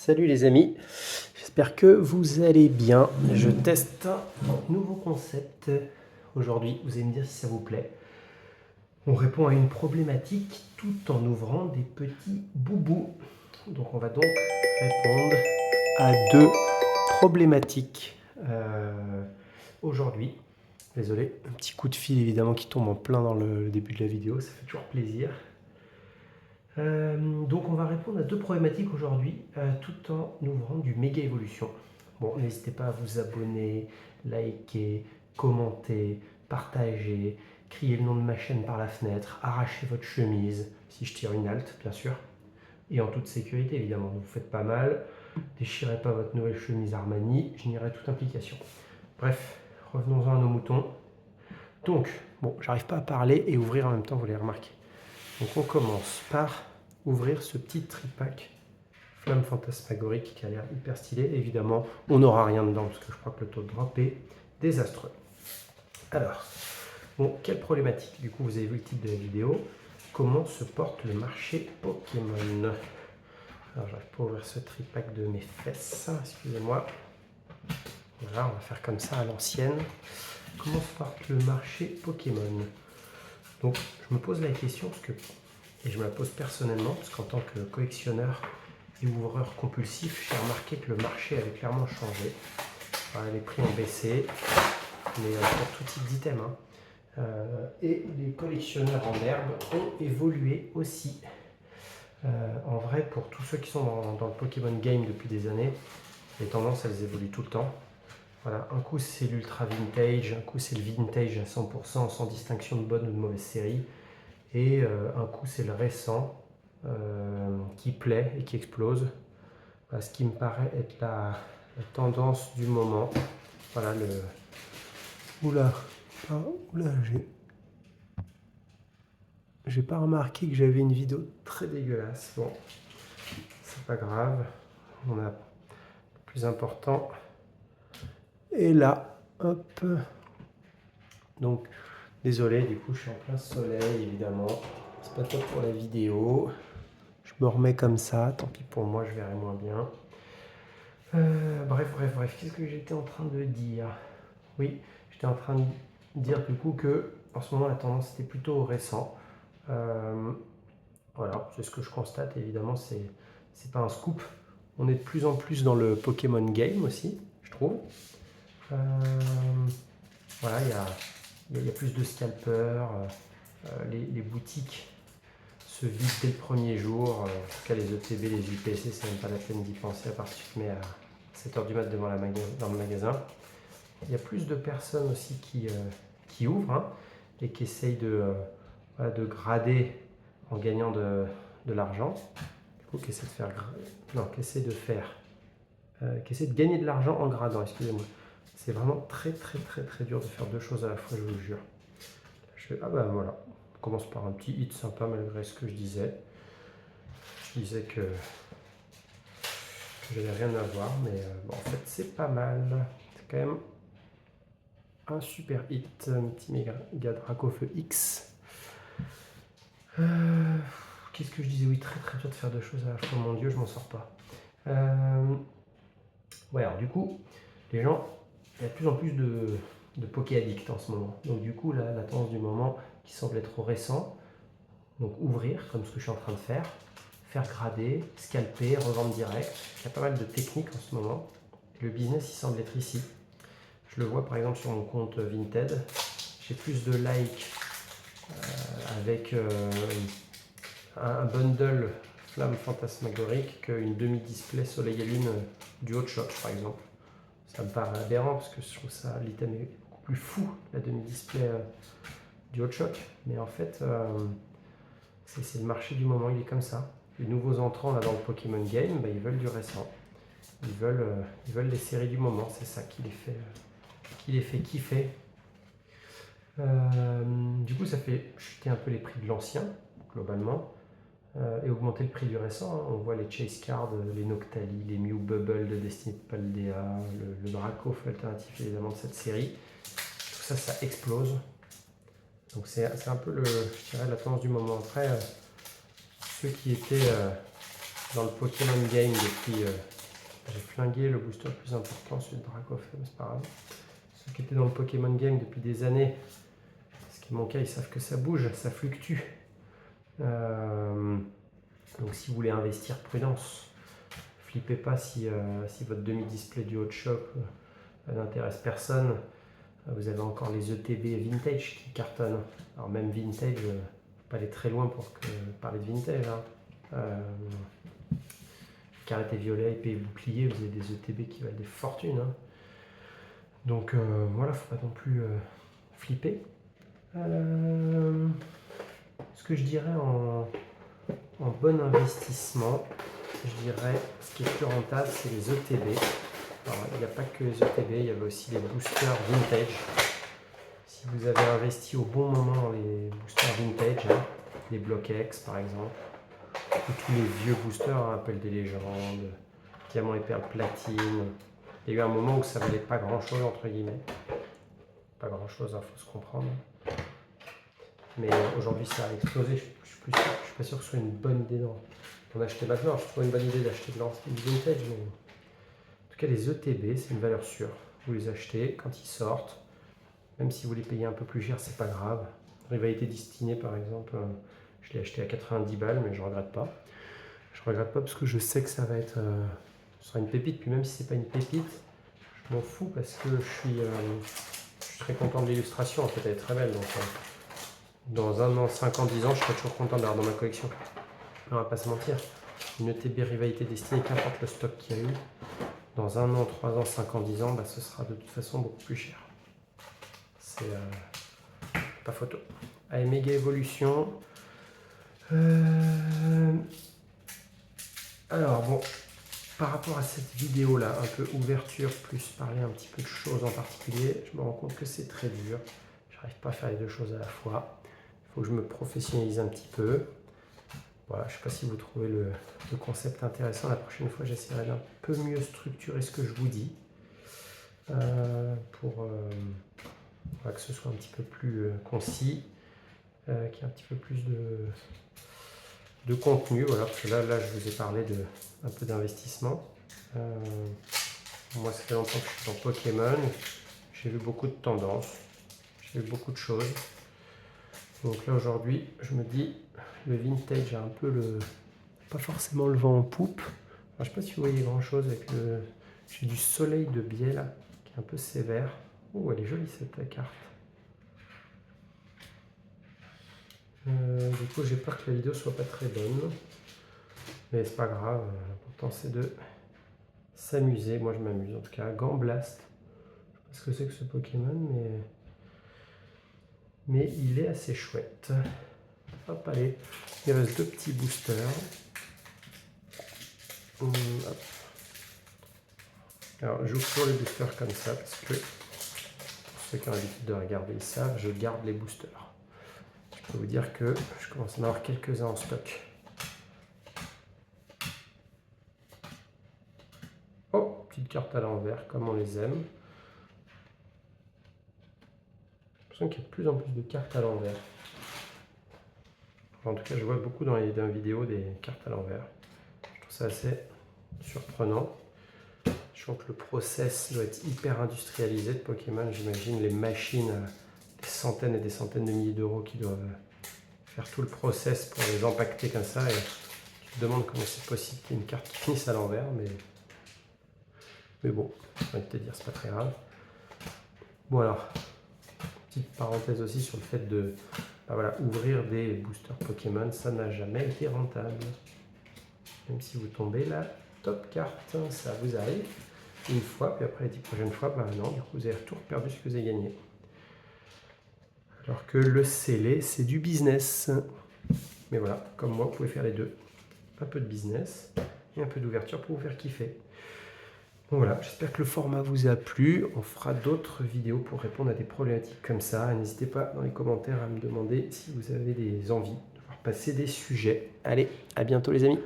Salut les amis, j'espère que vous allez bien. Je teste un nouveau concept aujourd'hui, vous allez me dire si ça vous plaît. On répond à une problématique tout en ouvrant des petits boubous. Donc on va donc répondre à deux problématiques aujourd'hui. Désolé, un petit coup de fil évidemment qui tombe en plein dans le début de la vidéo, ça fait toujours plaisir. Donc on va répondre à deux problématiques aujourd'hui tout en ouvrant du méga évolution. Bon, n'hésitez pas à vous abonner, liker, commenter, partager, crier le nom de ma chaîne par la fenêtre, arracher votre chemise, si je tire une halte bien sûr, et en toute sécurité évidemment, ne vous faites pas mal, déchirez pas votre nouvelle chemise Armani, je nierai toute implication. Bref, revenons-en à nos moutons. Donc, bon, j'arrive pas à parler et ouvrir en même temps, vous l'avez remarqué. Donc on commence par ouvrir ce petit tripack flamme fantasmagorique qui a l'air hyper stylé. Évidemment, on n'aura rien dedans parce que je crois que le taux de drop est désastreux. Alors, bon, quelle problématique? Du coup, vous avez vu le titre de la vidéo. Comment se porte le marché Pokémon? Alors, j'arrive pas à ouvrir ce tripack de mes fesses, excusez-moi. Voilà, on va faire comme ça à l'ancienne. Comment se porte le marché Pokémon? Donc, je me pose la question parce que, et je me la pose personnellement, parce qu'en tant que collectionneur et ouvreur compulsif, j'ai remarqué que le marché avait clairement changé. Voilà, les prix ont baissé, mais pour tout type d'item. Et les collectionneurs en herbe ont évolué aussi. En vrai, pour tous ceux qui sont dans le Pokémon Game depuis des années, les tendances, elles évoluent tout le temps. Voilà, un coup c'est l'ultra vintage, un coup c'est le vintage à 100% sans distinction de bonne ou de mauvaise série, et un coup c'est le récent qui plaît et qui explose. Voilà, ce qui me paraît être la tendance du moment. Voilà le... Oula, j'ai pas remarqué que j'avais une vidéo très dégueulasse. Bon, c'est pas grave, on a le plus important. Et là, hop. Donc, désolé, du coup, je suis en plein soleil, évidemment. C'est pas top pour la vidéo. Je me remets comme ça, tant pis pour moi, je verrai moins bien. Bref, qu'est-ce que j'étais en train de dire? Oui, j'étais en train de dire du coup que en ce moment la tendance était plutôt au récent. Voilà, c'est ce que je constate, évidemment, c'est pas un scoop. On est de plus en plus dans le Pokémon Game aussi, je trouve. Voilà, il y a plus de scalpers, les boutiques se vident dès le premier jour. En tout cas, les ETB, les UPC, c'est même pas la peine d'y penser à part si tu te mets à 7h du mat dans le magasin. Il y a plus de personnes aussi qui ouvrent et qui essayent de grader en gagnant de l'argent. Du coup, qui essaient de gagner de l'argent en gradant, excusez-moi. C'est vraiment très dur de faire deux choses à la fois, je vous le jure. Ah bah voilà, on commence par un petit hit sympa malgré ce que je disais. Je disais que j'avais rien à voir, mais bon, en fait c'est pas mal. C'est quand même un super hit, un petit méga Dracofeu X. Qu'est-ce que je disais? Oui, très dur de faire deux choses à la fois, mon dieu, je m'en sors pas. Ouais, alors du coup, les gens, il y a de plus en plus de Poké-addicts en ce moment. Donc du coup, la tendance du moment qui semble être récent, donc ouvrir, comme ce que je suis en train de faire grader, scalper, revendre direct. Il y a pas mal de techniques en ce moment. Le business, il semble être ici. Je le vois par exemple sur mon compte Vinted. J'ai plus de likes avec un bundle flamme fantasmagorique qu'une demi-display soleil et lune du hot shot par exemple. Ça me paraît aberrant parce que je trouve ça l'item est beaucoup plus fou, la demi-display du hot shot. Mais en fait, c'est le marché du moment, il est comme ça. Les nouveaux entrants là dans le Pokémon Game, ils veulent du récent. Ils veulent les séries du moment, c'est ça qui les fait kiffer. Du coup, ça fait chuter un peu les prix de l'ancien, globalement, et augmenter le prix du récent. On voit les Chase Cards, les Noctali, les Mew Bubble de Destiny Paldea, le Dracof alternatif évidemment de cette série. Tout ça, ça explose. Donc c'est un peu je dirais, la tendance du moment. Après, ceux qui étaient dans le Pokémon Game depuis J'ai flingué le booster le plus important, celui de Dracof, mais c'est pas grave. Ceux qui étaient dans le Pokémon Game depuis des années, ce qui est mon cas, ils savent que ça bouge, ça fluctue. Donc si vous voulez investir, prudence. Flippez pas si votre demi-display du Hot-Shop n'intéresse personne. Vous avez encore les ETB vintage qui cartonnent. Alors même vintage, faut pas aller très loin pour parler de vintage. Carrette et violet, épée et bouclier, vous avez des ETB qui valent des fortunes. Donc voilà, faut pas non plus flipper. Ce que je dirais en bon investissement, je dirais ce qui est plus rentable, c'est les ETB. Alors, il n'y a pas que les ETB, il y avait aussi les boosters vintage. Si vous avez investi au bon moment dans les boosters vintage, les Block X par exemple, ou tous les vieux boosters, Appel des légendes, Diamant et perle platine, il y a eu un moment où ça valait pas grand chose entre guillemets. Pas grand chose, faut se comprendre. Mais aujourd'hui ça a explosé, je suis pas sûr que ce soit une bonne idée d'en acheter maintenant. Je trouve une bonne idée d'acheter de l'ancien vintage, mais en tout cas les ETB c'est une valeur sûre. Vous les achetez quand ils sortent, même si vous les payez un peu plus cher, c'est pas grave. Rivalité destinée par exemple, je l'ai acheté à 90 balles, mais je regrette pas. Je regrette pas parce que je sais que ça va être, ce sera une pépite. Puis même si c'est pas une pépite, je m'en fous parce que je suis très content de l'illustration. En fait, elle est très belle. Donc, dans 1 an, 5 ans, 10 ans, je serai toujours content d'avoir dans ma collection. On va pas se mentir. Une ETB rivalité destinée, qu'importe le stock qu'il y a eu, dans 1 an, 3 ans, 5 ans, 10 ans, ce sera de toute façon beaucoup plus cher. C'est pas photo. Allez, méga évolution. Alors bon, par rapport à cette vidéo là, un peu ouverture plus parler un petit peu de choses en particulier, je me rends compte que c'est très dur. J'arrive pas à faire les deux choses à la fois. Il faut que je me professionnalise un petit peu. Voilà, je ne sais pas si vous trouvez le concept intéressant. La prochaine fois, j'essaierai d'un peu mieux structurer ce que je vous dis pour que ce soit un petit peu plus concis, qu'il y ait un petit peu plus de contenu. Voilà, parce que là, je vous ai parlé un peu d'investissement. Moi, ça fait longtemps que je suis dans Pokémon. J'ai vu beaucoup de tendances. J'ai vu beaucoup de choses. Donc là, aujourd'hui, je me dis, le vintage a un peu pas forcément le vent en poupe. Alors, je ne sais pas si vous voyez grand chose avec j'ai du soleil de biais là, qui est un peu sévère. Oh, elle est jolie cette carte. Du coup, j'ai peur que la vidéo soit pas très bonne. Mais c'est pas grave, l'important c'est de s'amuser. Moi je m'amuse en tout cas. Gamblaste. Je sais pas ce que c'est que ce Pokémon, mais il est assez chouette. Hop, allez. Il reste 2 petits boosters. Hop. Alors j'ouvre toujours les boosters comme ça parce que pour ceux qui ont l'habitude de regarder ils savent, je garde les boosters. Je peux vous dire que je commence à en avoir quelques-uns en stock. Oh, petite carte à l'envers, comme on les aime. J'ai l'impression qu'il y a de plus en plus de cartes à l'envers. En tout cas, je vois beaucoup dans les vidéos des cartes à l'envers. Je trouve ça assez surprenant. Je trouve que le process doit être hyper industrialisé de Pokémon. J'imagine les machines, des centaines et des centaines de milliers d'euros qui doivent faire tout le process pour les empaqueter comme ça. Et tu te demandes comment c'est possible qu'il y ait une carte qui finisse à l'envers. Mais bon, j'ai envie de te dire, c'est pas très grave. Bon alors, petite parenthèse aussi sur le fait de ouvrir des boosters Pokémon, ça n'a jamais été rentable. Même si vous tombez la top carte, ça vous arrive une fois, puis après les 10 prochaines fois, non, du coup vous avez tout perdu ce que vous avez gagné. Alors que le scellé, c'est du business. Mais voilà, comme moi, vous pouvez faire les deux. Un peu de business et un peu d'ouverture pour vous faire kiffer. Bon voilà, j'espère que le format vous a plu. On fera d'autres vidéos pour répondre à des problématiques comme ça. N'hésitez pas dans les commentaires à me demander si vous avez des envies de voir passer des sujets. Allez, à bientôt les amis.